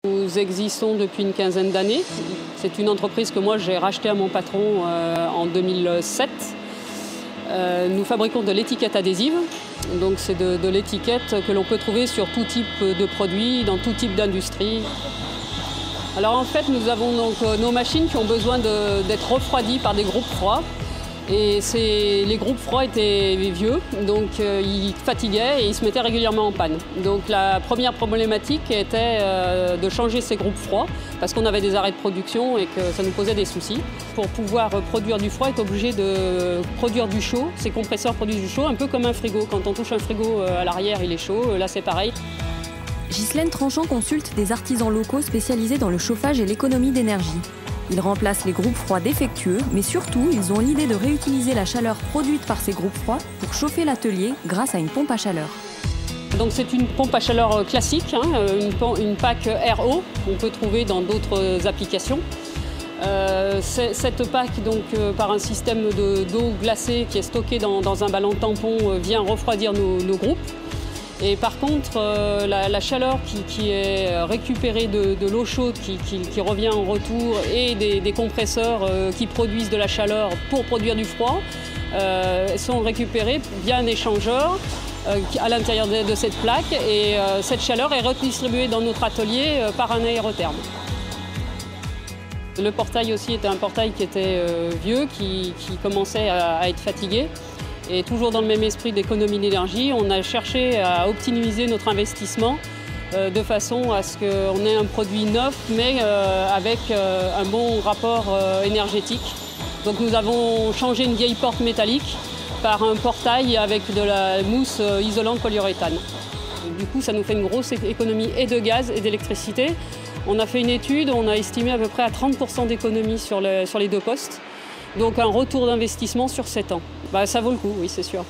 Nous existons depuis une quinzaine d'années. C'est une entreprise que moi j'ai rachetée à mon patron en 2007. Nous fabriquons de l'étiquette adhésive. Donc c'est de l'étiquette que l'on peut trouver sur tout type de produits, dans tout type d'industrie. Alors en fait nous avons donc nos machines qui ont besoin d'être refroidies par des groupes froids. Et les groupes froids étaient vieux, donc ils fatiguaient et ils se mettaient régulièrement en panne. Donc la première problématique était de changer ces groupes froids, parce qu'on avait des arrêts de production et que ça nous posait des soucis. Pour pouvoir produire du froid, on est obligé de produire du chaud. Ces compresseurs produisent du chaud, un peu comme un frigo. Quand on touche un frigo à l'arrière, il est chaud, là c'est pareil. Ghislaine Tranchant consulte des artisans locaux spécialisés dans le chauffage et l'économie d'énergie. Ils remplacent les groupes froids défectueux, mais surtout, ils ont l'idée de réutiliser la chaleur produite par ces groupes froids pour chauffer l'atelier grâce à une pompe à chaleur. Donc c'est une pompe à chaleur classique, une PAC RO qu'on peut trouver dans d'autres applications. Cette PAC, donc, par un système d'eau glacée qui est stockée dans un ballon tampon, vient refroidir nos groupes. Et par contre, la chaleur qui est récupérée de l'eau chaude qui revient en retour et des compresseurs qui produisent de la chaleur pour produire du froid sont récupérés via un échangeur à l'intérieur de cette plaque et cette chaleur est redistribuée dans notre atelier par un aérotherme. Le portail aussi était un portail qui était vieux, qui commençait à être fatigué. Et toujours dans le même esprit d'économie d'énergie, on a cherché à optimiser notre investissement de façon à ce qu'on ait un produit neuf, mais avec un bon rapport énergétique. Donc nous avons changé une vieille porte métallique par un portail avec de la mousse isolante polyuréthane. Du coup, ça nous fait une grosse économie et de gaz et d'électricité. On a fait une étude, on a estimé à peu près à 30% d'économie sur les deux postes. Donc un retour d'investissement sur 7 ans. Ça vaut le coup, oui, c'est sûr.